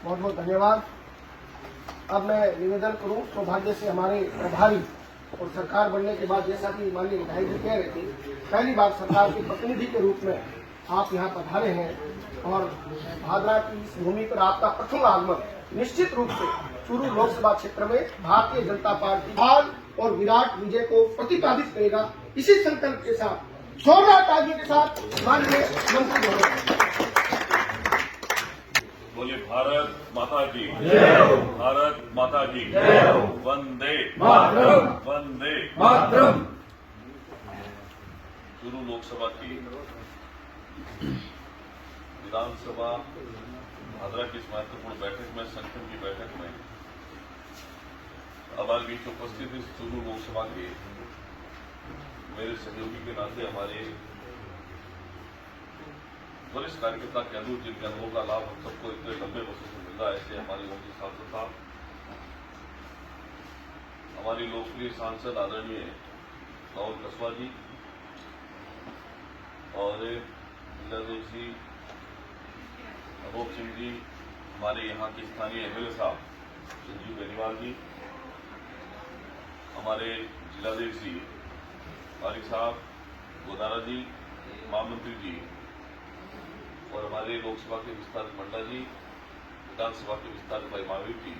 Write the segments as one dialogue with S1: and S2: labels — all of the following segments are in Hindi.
S1: बहुत बहुत धन्यवाद। अब मैं निवेदन करूं, सौभाग्य से हमारे प्रभारी और सरकार बनने के बाद, जैसा कि माननीय विधायक जी कह रहे थे, पहली बार सरकार के प्रतिनिधि के रूप में आप यहाँ पधारे हैं और भादरा की इस भूमि पर आपका प्रथम आगमन निश्चित रूप से चूरू लोकसभा क्षेत्र में भारतीय जनता पार्टी हाल और विराट विजय को प्रतिपादित करेगा। इसी संकल्प के साथ जोरदार तालियों के साथ माननीय मंत्री महोदय।
S2: बोले भारत माता की, भारत माता की, वंदे वंदे
S3: मातरम।
S2: चूरू लोकसभा की विधानसभा भादरा की इस महत्वपूर्ण बैठक में, संगठन की बैठक में हमारे बीच उपस्थित इस चूरू लोकसभा के मेरे सहयोगी के नाते हमारे वरिष्ठ कार्यकर्ता कह दूं, जिनके अनुभव का लाभ हम सबको इतने लंबे वर्षों से मिल रहा है, ऐसे हमारे लोकसभा सांसद साहब, हमारी लोकप्रिय सांसद आदरणीय राहुल कसवा जी और जिलाधीश जी अभोग सिंह जी, हमारे यहाँ के स्थानीय एमएलए साहब संजीव बेनीवाल जी, हमारे जिलाधीश जी मालिक साहब, गोदारा जी, महामंत्री जी और हमारे लोकसभा के विस्तारक मंडा जी, विधानसभा के विस्तारक भाई महावीर जी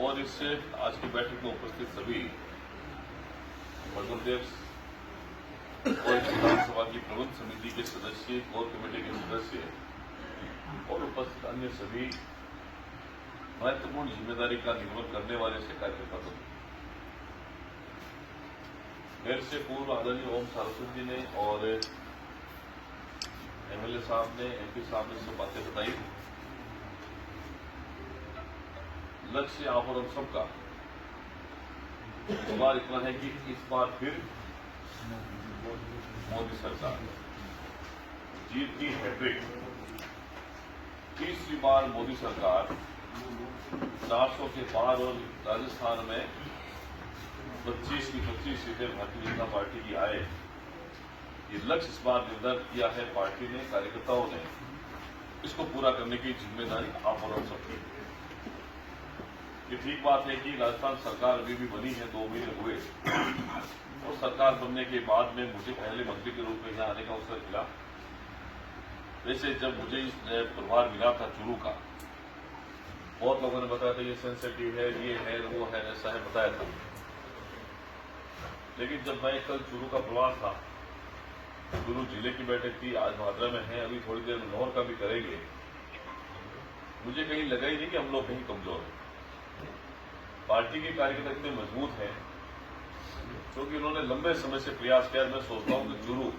S2: और इससे आज की बैठक में उपस्थित सभी मंडलाध्यक्ष और विधानसभा की प्रबंध समिति के सदस्य, कोर कमेटी के सदस्य और उपस्थित अन्य सभी महत्वपूर्ण जिम्मेदारी का निर्वहन करने वाले से कार्यकर्ता बंधु, मेरे से पूर्व आदरणीय ओम सारस्वत जी ने और एमएलए साहब ने, एमपी साहब ने सब बातें बताई। लक्ष्य आप और हम सबका सवाल इतना है कि इस बार फिर मोदी सरकार जीत की हैट्रिक, तीसरी बार मोदी सरकार 400 के पार और राजस्थान में 25 की 25 सीटें भारतीय जनता पार्टी की आए, ये लक्ष्य इस बार निर्धारित किया है पार्टी ने, कार्यकर्ताओं ने। इसको पूरा करने की जिम्मेदारी आप और हम सबकी। ये ठीक बात है कि राजस्थान सरकार अभी भी बनी है, 2 महीने हुए और सरकार बनने के बाद में मुझे पहले मंत्री के रूप में यहाँ आने का अवसर मिला। वैसे जब मुझे इस प्रभार मिला था चूरू का, बहुत लोगों ने बताया था ये सेंसिटिव है, ये है, वो है, ऐसा है, बताया था। लेकिन जब मैं कल चूरू का प्रवास था, चूरू जिले की बैठक थी, आज भादरा में है, अभी थोड़ी देर में लाहौर का भी करेंगे, मुझे कहीं लगा ही नहीं कि हम लोग कहीं कमजोर हैं। पार्टी के कार्यकर्ता इतने मजबूत हैं क्योंकि उन्होंने लंबे समय से प्रयास किया। मैं सोचता हूं कि चूरू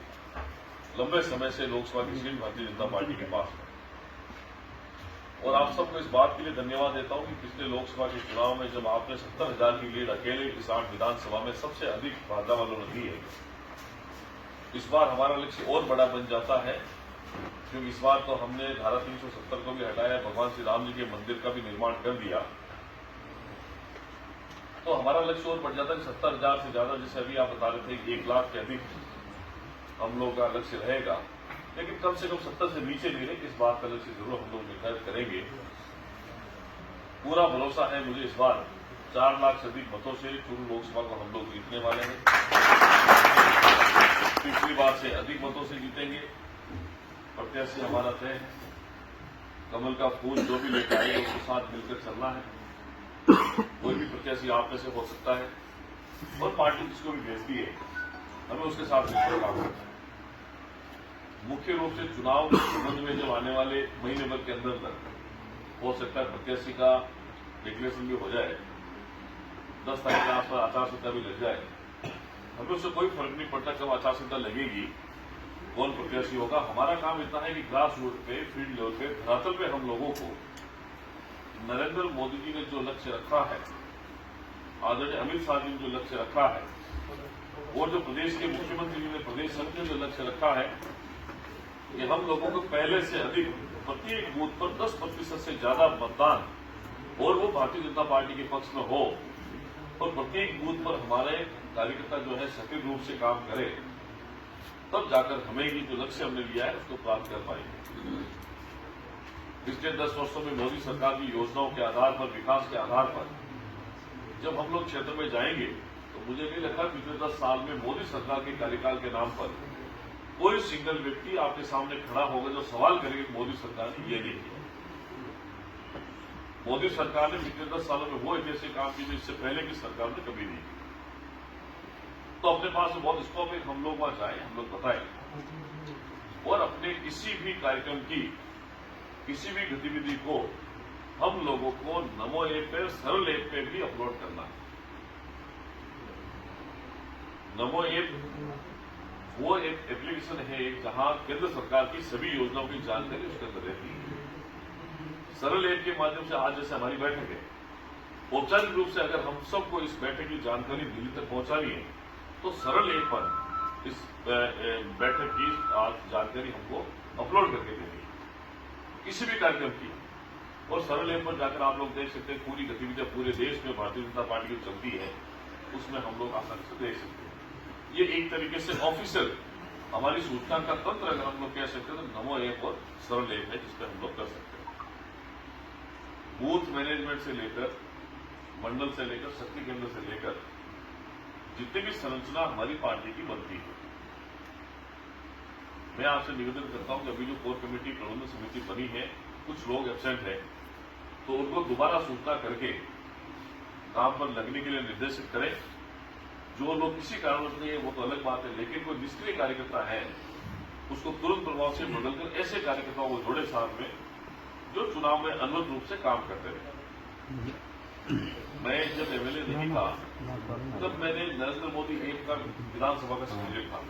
S2: लंबे समय से लोकसभा की सीट भारतीय जनता पार्टी के पास है और आप सबको इस बात के लिए धन्यवाद देता हूं कि पिछले लोकसभा के चुनाव में जब आपने 70,000 की लीड अकेले इस 8 विधानसभा में सबसे अधिक भाजपा वालों ने दी है, इस बार हमारा लक्ष्य और बड़ा बन जाता है क्योंकि इस बार तो हमने धारा 370 को भी हटाया, भगवान श्री राम जी के मंदिर का भी निर्माण कर दिया, तो हमारा लक्ष्य और बढ़ जाता है। 70,000 से ज्यादा, जैसे अभी आप बता रहे थे 1 लाख के अधिक हम लोग का लक्ष्य रहेगा, लेकिन कम से कम 70 से नीचे नहीं रहे, इस बात का लक्ष्य जरूर हम लोग निर्धारित करेंगे। पूरा भरोसा है मुझे इस बार 4 लाख से अधिक मतों से चूरू लोकसभा को हम लोग जीतने वाले हैं। पिछली बार से अधिक मतों से जीतेंगे। प्रत्याशी हमारा तय है, कमल का फूल जो भी लेकर आएगा उसके साथ मिलकर चलना है। कोई भी प्रत्याशी आप में से हो सकता है और पार्टी जिसको भी भेजती है हमें उसके साथ मिलकर काम करना है। मुख्य रूप से चुनाव के संबंध में जब आने वाले महीने भर के अंदर तक हो सकता है प्रत्याशी का डिक्लेरेशन भी हो जाए, 10 तारीख के आसपास आचार संहिता भी लग जाए, हमें उससे कोई फर्क नहीं पड़ता कब आचार संहिता लगेगी, कौन प्रत्याशी होगा। हमारा काम इतना है कि ग्रास रूट पे, फील्ड लेवल पे, धरातल पे हम लोगों को नरेंद्र मोदी जी ने जो लक्ष्य रखा है, आदरणीय अमित शाह जी ने जो लक्ष्य रखा है और जो प्रदेश के मुख्यमंत्री जी ने प्रदेश संघ ने जो लक्ष्य रखा है कि हम लोगों को पहले से अधिक प्रत्येक बूथ पर 10% से ज्यादा मतदान और वो भारतीय जनता पार्टी के पक्ष में हो और प्रत्येक बूथ पर हमारे कार्यकर्ता जो है सक्रिय रूप से काम करे, तब जाकर हमें ये जो लक्ष्य हमने लिया है उसको प्राप्त कर पाएंगे। पिछले 10 वर्षों में मोदी सरकार की योजनाओं के आधार पर, विकास के आधार पर जब हम लोग क्षेत्र में जाएंगे तो मुझे नहीं लगता पिछले 10 साल में मोदी सरकार के कार्यकाल के नाम पर कोई सिंगल व्यक्ति आपके सामने खड़ा होगा जो सवाल करेगा कि मोदी सरकार ने ये नहीं किया। मोदी सरकार ने पिछले 10 सालों में वो ऐसे काम किए जो इससे पहले की सरकार ने कभी नहीं किया। तो अपने पास बहुत स्कोप है, हम लोग वहां जाए, हम लोग बताएं और अपने किसी भी कार्यक्रम की, किसी भी गतिविधि को हम लोगों को नमो ऐप पे, सरल ऐप पे भी अपलोड करना है। नमो ऐप वो एक एप्लीकेशन है जहां केंद्र सरकार की सभी योजनाओं की जानकारी उसके अंदर रहती है। सरल ऐप के माध्यम से आज जैसे हमारी बैठक है, औपचारिक रूप से अगर हम सबको इस बैठक की जानकारी दिल्ली तक पहुंचानी है तो सरल ऐप पर इस बैठक की आज जानकारी हमको अपलोड करके देनी है किसी भी कार्यक्रम की। और सरल ऐप पर जाकर आप लोग देख सकते हैं पूरी गतिविधियां पूरे देश में भारतीय जनता पार्टी की चलती है, उसमें हम लोग आसानी से देख सकते हैं। ये एक तरीके से ऑफिशियल हमारी सूचना का तंत्र अगर हम लोग कह सकते हैं तो नमो ऐप और सरल ऐप है जिसपे हम लोग कर सकते हैं। बूथ मैनेजमेंट से लेकर, मंडल से लेकर, शक्ति केंद्र से लेकर जितनी भी संरचना हमारी पार्टी की बनती है, मैं आपसे निवेदन करता हूं कि अभी जो कोर कमेटी प्रबंधन समिति बनी है, कुछ लोग एब्सेंट हैं तो उनको दोबारा सूचना करके काम पर लगने के लिए निर्देशित करें। जो लोग किसी कारणवश नहीं है वो तो अलग बात है, लेकिन कोई निष्क्रिय कार्यकर्ता है उसको तुरंत प्रभाव से बदलकर ऐसे कार्यकर्ताओं को जोड़े साथ में जो चुनाव में अनुरूप रूप से काम करते रहे। मैं जब एमएलए नहीं था तब मैंने नरेंद्र मोदी ऐप का विधानसभा का संयोजक था,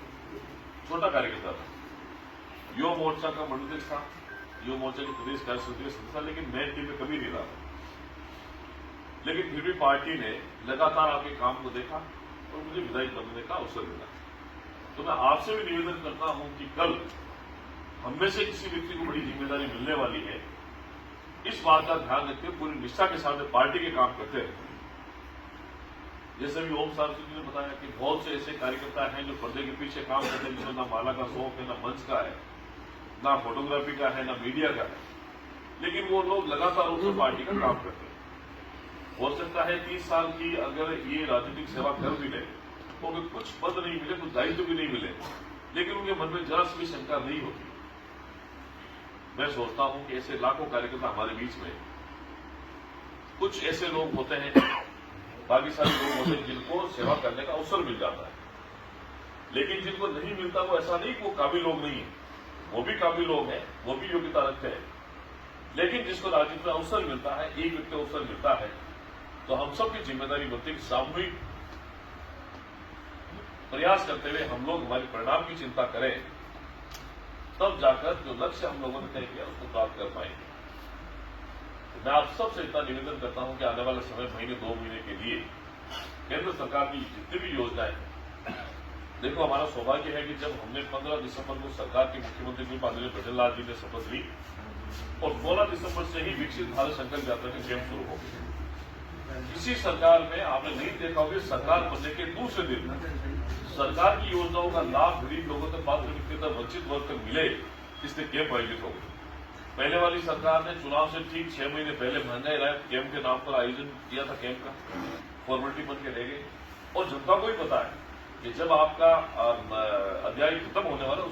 S2: छोटा कार्यकर्ता था, युवा मोर्चा का मंडल था, युवा मोर्चा की प्रदेश कार्यसमिति का सदस्य था, लेकिन मैं टीम में कभी नहीं रहा। लेकिन फिर भी पार्टी ने लगातार आपके काम को देखा और मुझे विधायक बनने का अवसर मिला। तो मैं आपसे भी निवेदन करता हूं कि कल हम में से किसी व्यक्ति को बड़ी जिम्मेदारी मिलने वाली है, इस बात का ध्यान रखते हुए पूरी निष्ठा के साथ पार्टी के काम करते हैं। जैसे भी ओम सारस्वती जी ने बताया कि बहुत से ऐसे कार्यकर्ता हैं जो पर्दे के पीछे काम करते हैं, जिसमें ना माला का शौक है, ना मंच का है, ना फोटोग्राफी का है, ना मीडिया का है, लेकिन वो लोग लगातार रूप से पार्टी का काम करते हैं। हो सकता है 30 साल की अगर ये राजनीतिक सेवा कर भी ले तो उन्हें कुछ पद नहीं मिले, कुछ दायित्व भी नहीं मिले, लेकिन उनके मन में जरा सी भी शंका नहीं होती। मैं सोचता हूं कि ऐसे लाखों कार्यकर्ता हमारे बीच में, कुछ ऐसे लोग होते हैं, भाग्यशाली लोग होते हैं जिनको सेवा करने का अवसर मिल जाता है, लेकिन जिनको नहीं मिलता वो ऐसा नहीं कि वो काबिल लोग नहीं है, वो भी काबिल लोग हैं, वो भी योग्यता रखते हैं, लेकिन जिसको राजनीति में अवसर मिलता है, एक व्यक्ति अवसर मिलता है, तो हम सबकी जिम्मेदारी बनती है कि सामूहिक प्रयास करते हुए हम लोग हमारे परिणाम की चिंता करें, तब जाकर जो लक्ष्य हम लोगों ने तय किया उसको प्राप्त कर पाएंगे। मैं आप सबसे इतना निवेदन करता हूं कि आने वाले समय महीने 2 महीने के लिए केंद्र सरकार की जितनी भी योजनाएं हैं, देखो हमारा सौभाग्य है कि जब हमने 15 दिसंबर को सरकार के मुख्यमंत्री श्री आदरणीय भजनलाल जी ने शपथ ली और 16 दिसंबर से ही विकसित भारत संकल्प यात्रा के कैंप शुरू हो गए। किसी सरकार में आपने नहीं देखा होगा सरकार बनने के दूसरे दिन सरकार की योजनाओं का लाभ गरीब लोगों तक, पात्र व्यक्ति तक, वंचित वर्ग तक मिले, इसलिए कैंप आयोजित हो गए। पहले वाली सरकार ने चुनाव से ठीक 6 महीने पहले महंगाई राहत कैंप के नाम पर आयोजन किया था, कैंप का फॉर्मेलिटी बन के रह गए। और जनता को ही पता है कि जब आपका अध्याय खत्म होने वाला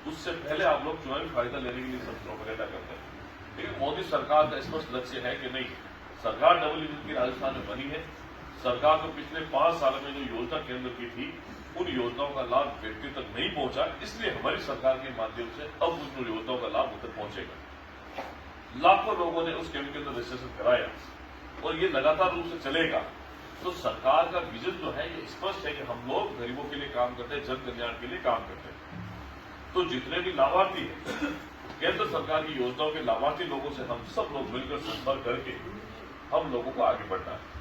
S2: उससे पहले आप लोग चुनावी फायदा लेने के लिए सब प्रोपेगेंडा करते हैं। लेकिन मोदी सरकार का स्पष्ट लक्ष्य है कि नहीं, सरकार डबल इंजन की राजस्थान में बनी है। सरकार को पिछले 5 साल में जो योजना केंद्र की थी उन योजनाओं का लाभ व्यक्ति तक नहीं पहुंचा, इसलिए हमारी सरकार के माध्यम से अब उन योजनाओं का लाभ उधर पहुंचेगा। लाखों लोगों ने उस कैंप के अंदर रजिस्ट्रेशन कराया और ये लगातार रूप से चलेगा। तो सरकार का विजन जो है ये स्पष्ट है कि हम लोग गरीबों के लिए काम करते हैं, जन कल्याण के लिए काम करते हैं। तो जितने भी लाभार्थी हैं, केंद्र सरकार की योजनाओं के लाभार्थी लोगों से हम सब लोग मिलकर संपर्क करके हम लोगों को आगे बढ़ना है।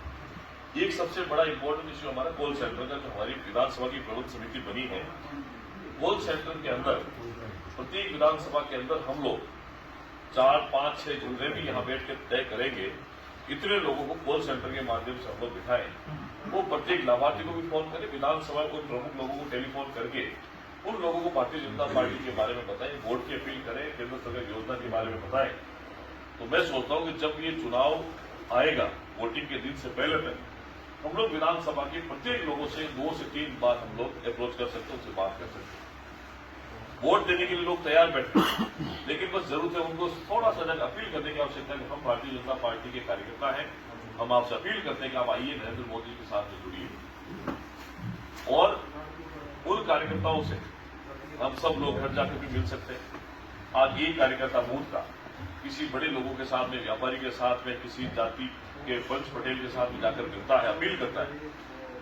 S2: एक सबसे बड़ा इंपॉर्टेंट इश्यू हमारा कॉल सेंटर का, जो हमारी विधानसभा की प्रबंध समिति बनी है, कॉल सेंटर के अंदर प्रत्येक विधानसभा के अंदर हम लोग 4, 5, 6 जितने भी यहाँ बैठ के तय करेंगे, इतने लोगों को कॉल सेंटर के माध्यम से हम लोग बिठाएं। वो प्रत्येक लाभार्थी को भी फोन करें, विधानसभा को प्रमुख लोगों को टेलीफोन करके उन लोगों को भारतीय जनता पार्टी के बारे में बताएं, वोट की अपील करें, केंद्र सरकार योजना के बारे में बताएं। तो मैं सोचता हूं कि जब ये चुनाव आएगा वोटिंग के दिन से पहले तक हम लोग विधानसभा के प्रत्येक लोगों से 2 से 3 बार हम लोग अप्रोच कर सकते हैं, उनसे बात कर सकते हैं। वोट देने के लिए लोग तैयार बैठे हैं, लेकिन बस जरूरत है उनको थोड़ा सा जगह अपील करने की आवश्यकता है कि हम भारतीय जनता पार्टी के कार्यकर्ता हैं, हम आपसे अपील करते हैं कि आप आइए नरेंद्र मोदी के साथ में जुड़िए और उन कार्यकर्ताओं से हम सब लोग घर जाकर भी मिल सकते हैं। आज ये कार्यकर्ता बूथ का किसी बड़े लोगों के साथ में, व्यापारी के साथ में, किसी जाति के पंच पटेल के साथ में जाकर मिलता है, अपील करता है,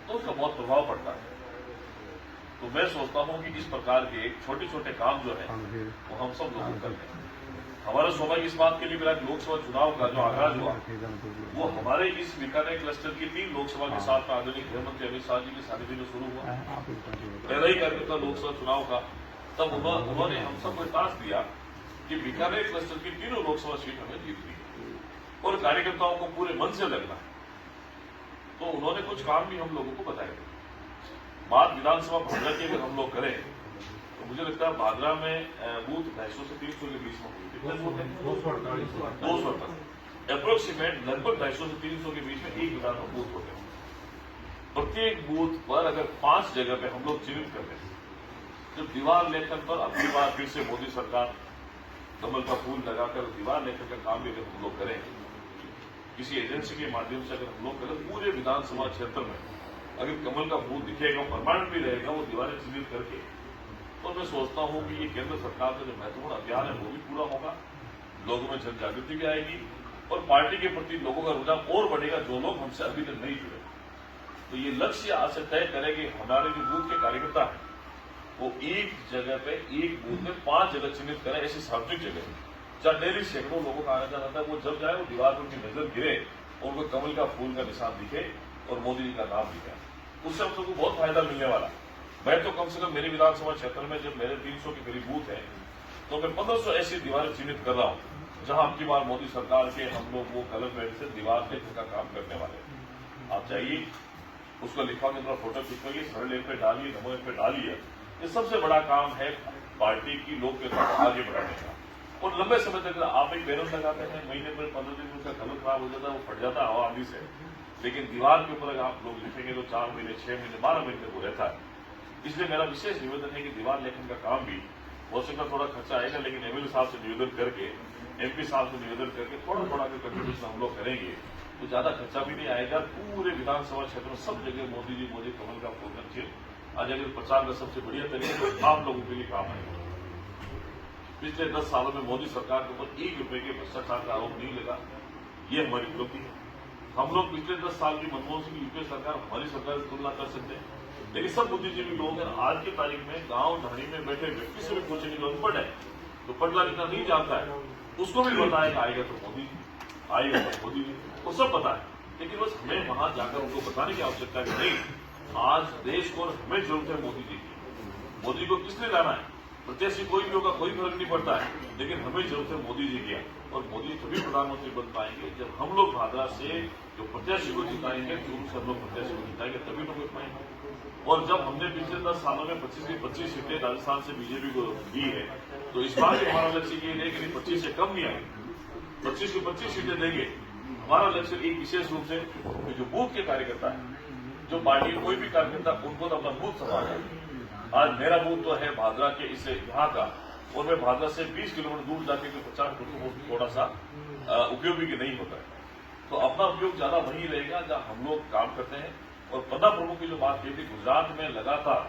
S2: तो उसका बहुत प्रभाव पड़ता है। तो मैं सोचता हूं कि इस प्रकार के छोटे छोटे काम जो है वो हम सब लोग करते हैं। हमारा सौभाग्य इस बात के लिए मिला कि लोकसभा चुनाव का जो आगाज हुआ वो हमारे इस बीकानेर क्लस्टर की 3 लोकसभा के साथ में आदरणीय गृहमंत्री अमित शाह जी के सानिध्य में शुरू हुआ। पहला ही कार्यक्रम था लोकसभा चुनाव का, तब उन्होंने हम सबको टास्क दिया कि बीकानेर क्लस्टर की 3 लोकसभा सीट हमें जीतनी है और कार्यकर्ताओं को पूरे मन से लगना है। तो उन्होंने कुछ काम भी हम लोगों को बताए। बात विधानसभा भादरा की अगर हम लोग करें तो मुझे लगता है भादरा में बूथ 250 से 300 के बीच में हुई। कितने बूथ हैं? 248 अप्रोक्सीमेट, लगभग 250 से 300 के बीच में एक विधानसभा बूथ होते हैं। प्रत्येक बूथ पर अगर 5 जगह पे हम लोग चिन्हित करते हैं, जब दीवार लेखन पर अगली बार फिर से मोदी सरकार कमल का फूल लगाकर दीवार लेखन का काम भी अगर हम लोग करें, किसी एजेंसी के माध्यम से अगर हम लोग करें, पूरे विधानसभा क्षेत्र में अगर कमल का फूल दिखेगा, परमानेंट भी रहेगा, वो दीवारें चिन्हित करके, तो मैं सोचता हूं कि ये केंद्र सरकार का जो महत्वपूर्ण अभियान है वो भी पूरा होगा, लोगों में जन जागृति भी आएगी और पार्टी के प्रति लोगों का रुझान और बढ़ेगा जो लोग हमसे अभी तक नहीं जुड़े। तो ये लक्ष्य आज से तय करें कि हमारे जो बूथ के कार्यकर्ता है वो एक जगह पे, एक बूथ में 5 जगह चिन्हित करें, ऐसी सार्वजनिक जगह जहां डेली सैकड़ों लोगों का आना जाना था, वो जब जाए वो दीवार पर उनकी नजर गिरे और उनको कमल का फूल का निशान दिखे और मोदी जी का नाम दिखे। उससे हम सबको बहुत फायदा मिलने वाला। मैं तो कम से कम मेरे विधानसभा क्षेत्र में जब मेरे 300 के करीब बूथ है तो मैं 1500 ऐसी दीवारें चिन्हित कर रहा हूं जहां अब की बार मोदी सरकार के हम लोग वो कलर पेन से दीवार लेखन का काम करने वाले हैं। आप चाहिए उसको लिखवाने थोड़ा फोटो खिंचवाइए, सरल ऐप पे डालिए, नमो ऐप पे डालिए। ये सबसे बड़ा काम है पार्टी की लोकप्रियता को आगे बढ़ाने का। और लंबे समय तक आप एक बैनर लगाते हैं, महीने में 15 दिन में उसका कलर खराब हो जाता है, वो फट जाता है हवा आंधी से, लेकिन दीवार के ऊपर अगर आप लोग लिखेंगे तो 4 महीने, 6 महीने, 12 महीने वो रहता है। इसलिए मेरा विशेष निवेदन है कि दीवार लेखन का काम भी हो सकता थोड़ा खर्चा आएगा, लेकिन एमएलए साहब से निवेदन करके, एमपी साहब से निवेदन करके थोड़ा थोड़ा अगर कंट्रीब्यूशन हम लोग करेंगे तो ज्यादा खर्चा भी नहीं आएगा। पूरे विधानसभा क्षेत्र में सब जगह मोदी जी, मोदी कमल का फूल चिन्ह आज अगर प्रचार का सबसे बढ़िया तरीका तो आप लोगों के लिए काम आएगा। पिछले 10 सालों में मोदी सरकार के ऊपर 1 रुपए के भ्रष्टाचार का आरोप नहीं लगा, ये हमारी उपलब्धि है। हम लोग पिछले 10 साल की मनमोहन सिंह यूपीए सरकार हमारी सरकार से तुलना कर सकते हैं, लेकिन सब बुद्धिजीवी लोग हैं। आज की तारीख में गांव ढाणी में बैठे व्यक्ति से भी पूछेंगे जो अनपढ़ है, तो पढ़ना लिखना नहीं जानता है, उसको भी बताएगा आएगा तो मोदी जी, आएगा तो मोदी जी, वो सब पता है। लेकिन बस हमें वहां जाकर उनको बताने की आवश्यकता है कि नहीं, आज देश को हमें जरूरत है मोदी जी की। मोदी को किसने लाना है? प्रत्याशी कोई भी होगा, कोई फर्क नहीं पड़ता है, लेकिन हमें जरूरत है मोदी जी की। और मोदी तभी प्रधानमंत्री बन पाएंगे जब हम लोग भादरा से जो प्रत्याशी को जिताएंगे, शुरू से हम लोग प्रत्याशी को जिताएंगे, तभी लोग बन पाएंगे। और जब हमने पिछले 10 सालों में 25 की 25 सीटें राजस्थान से बीजेपी को दी है, तो इस बार भी हमारा लक्ष्य ये है कि 25 से कम नहीं आएंगे, 25 की 25 सीटें देंगे। हमारा लक्ष्य एक विशेष रूप से जो बूथ के कार्यकर्ता है, जो पार्टी कोई भी कार्यकर्ता, उनको तो अपना बूथ संभालना है। आज मेरा बूथ तो है भादरा के इस यहाँ का, और मैं भादरा से 20 किलोमीटर दूर जाके 50 किलोमीटर थोड़ा सा उपयोगी नहीं होता है, तो अपना उपयोग ज्यादा वही रहेगा जहां हम लोग काम करते हैं। और पन्ना प्रमुख की जो बात की थी, गुजरात में लगातार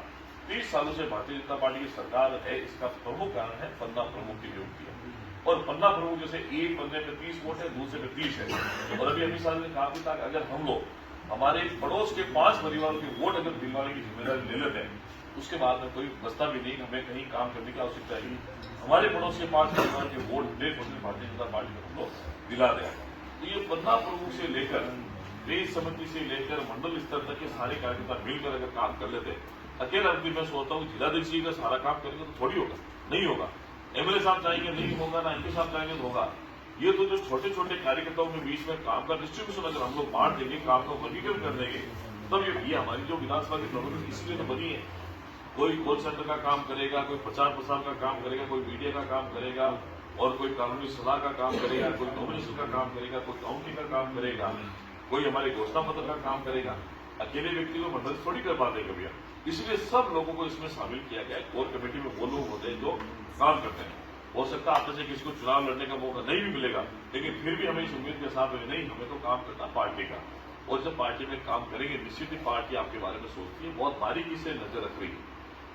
S2: 30 सालों से भारतीय जनता पार्टी की सरकार है, इसका प्रमुख कारण है पन्ना प्रमुख की नियुक्ति है। और पन्ना प्रमुख जैसे एक पन्ने पे 30 वोट है, दूसरे पे 30 है। और अभी अमित शाह ने कहा भी था कि अगर हम लोग हमारे पड़ोस के 5 परिवारों के वोट अगर दिलवाने की जिम्मेदारी ले लेते हैं, उसके बाद में कोई बस्ता भी नहीं, हमें कहीं काम करने की आवश्यकता है। हमारे पड़ोस के 5 परिवारों के वोट 1.5% भारतीय जनता पार्टी को हम लोग दिला दें। तो ये पन्ना प्रमुख से लेकर रेंज समिति से लेकर मंडल स्तर तक के सारे कार्यकर्ता मिलकर अगर काम कर लेते हैं, अकेला आदमी मैं सोचता हूँ जिलाध्यक्ष जी का सारा काम करेंगे तो थोड़ी होगा, नहीं होगा। एमएलए साहब चाहेंगे नहीं होगा, ना एमपी साहब चाहेंगे तो होगा। ये तो जो छोटे छोटे कार्यकर्ताओं के बीच में काम का डिस्ट्रीब्यूशन अगर हम लोग बांट देंगे, काम का वर्गीकरण कर देंगे, तब ये हमारी जो विधानसभा की प्रॉब्लम इसलिए तो बनी है। कोई कॉल सेंटर का काम करेगा, कोई प्रचार प्रसार का काम करेगा, कोई मीडिया का काम करेगा, और कोई कानूनी सलाह का काम करेगा, कोई नॉमिनेशन का काम करेगा, कोई काउंटिंग का काम करेगा, कोई हमारे घोषणा पत्र का काम करेगा। अकेले व्यक्ति को मंडल थोड़ी कर पाते कभी हम, इसलिए सब लोगों को इसमें शामिल किया गया है। कोर कमेटी में वो लोग होते हैं जो काम करते हैं। हो सकता है आप में से किसी को चुनाव लड़ने का मौका नहीं भी मिलेगा, लेकिन फिर भी हमें इस उम्मीद के साथ नहीं, हमें तो काम करना पार्टी का, और जब पार्टी में काम करेंगे निश्चित ही पार्टी आपके बारे में सोचती है, बहुत बारीकी से नजर रख रही है।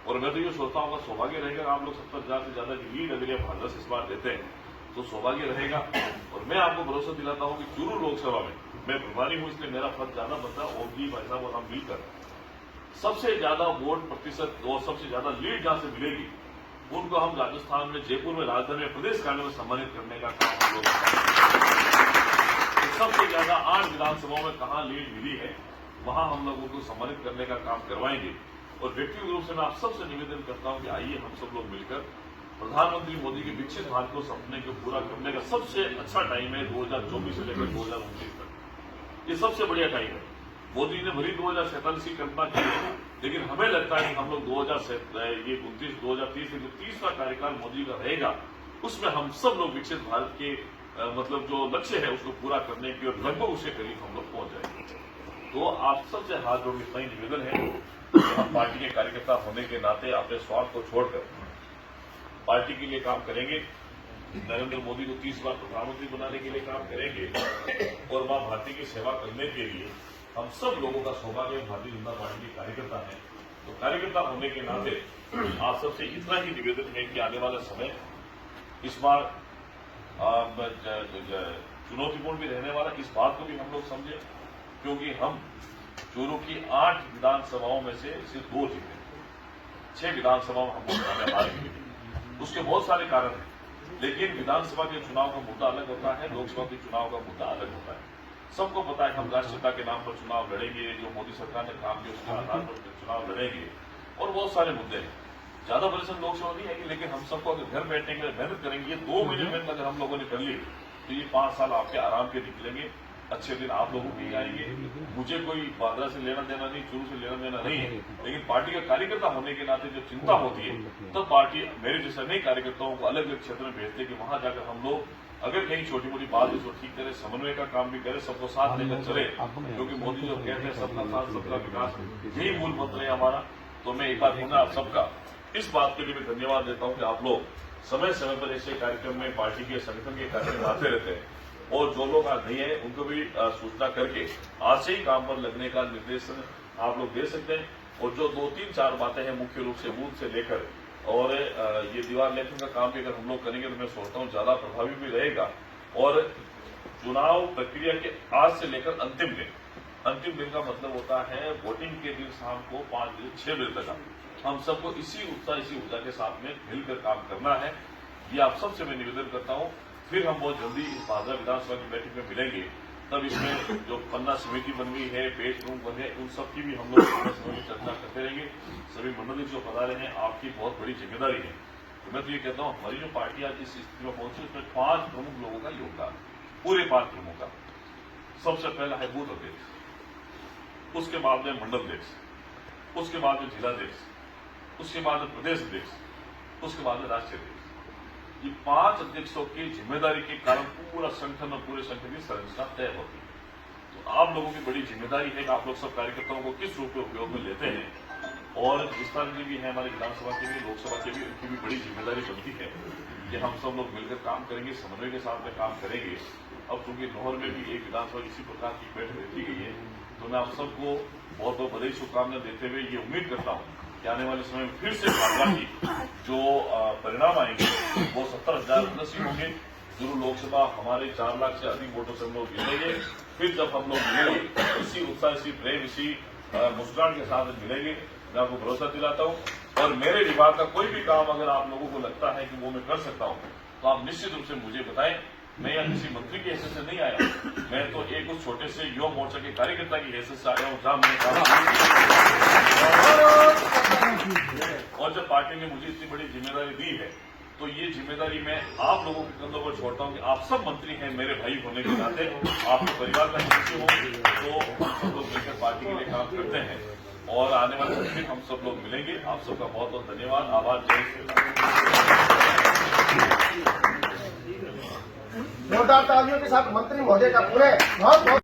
S2: और मैं तो ये सोचता हूँ अगर सौभाग्य रहेगा, आप लोग 70,000 से ज्यादा की लीड अगर ये भाजपा इस बार देते हैं तो सौभाग्य रहेगा। और मैं आपको भरोसा दिलाता हूँ कि चूरू लोकसभा में मैं प्रभारी हूँ, इसलिए मेरा फर्ज ज्यादा बनता है। ओम जी भाई साहब और हम मिलकर सबसे ज्यादा वोट प्रतिशत और सबसे ज्यादा लीड जहां से मिलेगी उनको हम राजस्थान में, जयपुर में, राजधानी में, प्रदेश कार्यालय में सम्मानित करने का काम हम लोग तो सबसे ज्यादा 8 विधानसभाओं में कहां लीड मिली है वहां हम लोगों को सम्मानित करने का काम करवाएंगे। और व्यक्तिगत रूप से मैं आप सबसे निवेदन करता हूं कि आइए हम सब लोग मिलकर प्रधानमंत्री मोदी के विकसित भारत को सपने को पूरा करने का सबसे अच्छा टाइम है 2024 से लेकर 2029 तक। ये सबसे बढ़िया टाइम है। मोदी ने भरी 2047 की कल्पना की है, लेकिन हमें लगता है कि हम लोग 2029, 2030 जो 30वां कार्यकाल मोदी का रहेगा, उसमें हम सब लोग विकसित भारत के मतलब जो लक्ष्य है उसको पूरा करने की और लगभग उसके करीब हम लोग पहुंच जाएंगे। तो आप सबसे हाथ जोड़ इतना ही निवेदन है कि हम पार्टी के कार्यकर्ता होने के नाते अपने स्वार्थ को छोड़कर पार्टी के लिए काम करेंगे। नरेंद्र मोदी को 30 बार प्रधानमंत्री बनाने के लिए काम करेंगे और मां भारती की सेवा करने के लिए हम सब लोगों का सौभाग्य भारतीय जनता पार्टी के कार्यकर्ता हैं। तो कार्यकर्ता होने के नाते आप सबसे इतना ही निवेदन है कि आने वाला समय इस बार चुनौतीपूर्ण भी रहने वाला, इस बात को भी हम लोग समझे, क्योंकि हम चूरू की 8 विधानसभाओं में से सिर्फ 2 जीते, 6 विधानसभाओं में हम लोग हार गए। उसके बहुत सारे कारण हैं, लेकिन विधानसभा के चुनाव का मुद्दा अलग होता है, लोकसभा के चुनाव का मुद्दा अलग होता है। सबको पता है हम राष्ट्रीयता के नाम पर चुनाव लड़ेंगे, जो मोदी सरकार ने काम किया उसके आधार पर चुनाव लड़ेंगे, और बहुत सारे मुद्दे हैं। ज्यादा परिश्रम लोकसभा नहीं है, लेकिन हम सबको अगर घर बैठने के लिए मेहनत करेंगे, 2 महीने मेहनत अगर हम लोगों ने कर ली तो ये 5 साल आपके आराम के निकलेंगे। अच्छे दिन आप लोगों के आएंगे। मुझे कोई बांद्रा से लेना देना नहीं, चूरू से लेना देना नहीं है, लेकिन पार्टी का कार्यकर्ता होने के नाते जब चिंता होती है तब पार्टी मेरे जैसे नए कार्यकर्ताओं को अलग अलग क्षेत्र में भेजते कि वहां जाकर हम लोग अगर कहीं छोटी मोटी बात है तो ठीक करे, समन्वय का काम भी करे, सबको साथ लेकर चले, क्योंकि मोदी जो कहते हैं सबका साथ सबका विकास, यही मूल मंत्र है हमारा। तो मैं एक बार पुनः आप सबका इस बात के लिए भी धन्यवाद देता हूं कि आप लोग समय समय पर ऐसे कार्यक्रम में पार्टी के संगठन के कार्यक्रम आते रहते हैं, और जो लोग आज नहीं है उनको भी सूचना करके आज से ही काम पर लगने का निर्देशन आप लोग दे सकते हैं। और जो 2-3-4 बातें हैं मुख्य रूप से बूथ से लेकर और ये दीवार लेखन का काम भी अगर हम लोग करेंगे तो मैं सोचता हूँ ज्यादा प्रभावी भी रहेगा। और चुनाव प्रक्रिया के आज से लेकर अंतिम दिन का मतलब होता है वोटिंग के दिन शाम को 5-6 बजे तक हम सबको इसी उत्साह इसी ऊर्जा के साथ में मिलकर काम करना है। ये आप सबसे मैं निवेदन करता हूँ। फिर हम बहुत जल्दी इस भाजपा विधानसभा की बैठक में मिलेंगे, तब इसमें जो पन्ना समिति बन गई है, पेज प्रमुख बन गए, उन सब की भी हम लोग समय में चर्चा करते रहेंगे। सभी मंडल जो पधारे हैं आपकी बहुत बड़ी जिम्मेदारी है। तो मैं तो ये कहता हूँ हमारी जो पार्टी आज इस स्थिति में पहुंची उसमें 5 प्रमुख लोगों का योगदान, पूरे 5 प्रमुख का। सबसे पहला है बूथ अध्यक्ष, उसके बाद में मंडल अध्यक्ष, उसके बाद में जिलाध्यक्ष, उसके बाद में प्रदेश अध्यक्ष, उसके बाद में राष्ट्रीय अध्यक्ष। ये 5 अध्यक्षों की जिम्मेदारी के कारण पूरा संगठन और पूरे संगठन की संरचना तय होती है। तो आप लोगों की बड़ी जिम्मेदारी है कि आप लोग सब कार्यकर्ताओं को किस रूप में उपयोग में लेते हैं, और जिस तरह की भी है हमारी विधानसभा की भी, लोकसभा की भी, उनकी भी बड़ी जिम्मेदारी बनती है कि हम सब लोग मिलकर काम करेंगे, समन्वय के साथ में काम करेंगे। अब चूंकि नौहर में भी एक विधानसभा इसी प्रकार की बैठक रखी गई है, तो मैं आप सबको बहुत बहुत बधाई शुभकामनाएं देते हुए ये उम्मीद करता हूँ कि आने वाले समय में फिर से भाजपा की जो परिणाम आएंगे वो 70,000+ होंगे। चूरू लोकसभा हमारे 4 लाख से अधिक वोटों से हम लोग मिलेंगे। फिर जब हम लोग मिलेंगे इसी उत्साह, इसी प्रेम, इसी मुस्कान के साथ मिलेंगे। मैं आपको भरोसा दिलाता हूँ। और मेरे विभाग का कोई भी काम अगर आप लोगों को लगता है कि वो मैं कर सकता हूँ तो आप निश्चित रूप से मुझे बताएं। मैं यहाँ किसी मंत्री की हैसियत से नहीं आया, मैं तो एक उस छोटे से युवा मोर्चा के कार्यकर्ता की हैसियत से आया हूँ जहां मैंने काम। और जब पार्टी ने मुझे इतनी बड़ी जिम्मेदारी दी है तो ये जिम्मेदारी मैं आप लोगों के कंधों पर छोड़ता हूँ कि आप सब मंत्री हैं, मेरे भाई होने के नाते आपके परिवार का हिस्से हो, तो हम सब लोग मिलकर पार्टी के लिए काम करते हैं। और आने वाले समय में हम सब लोग मिलेंगे। आप सबका बहुत बहुत धन्यवाद, आभार, जय श्री राम।
S1: जोरदार तालियों के साथ मंत्री महोदय का पूरे बहुत बहुत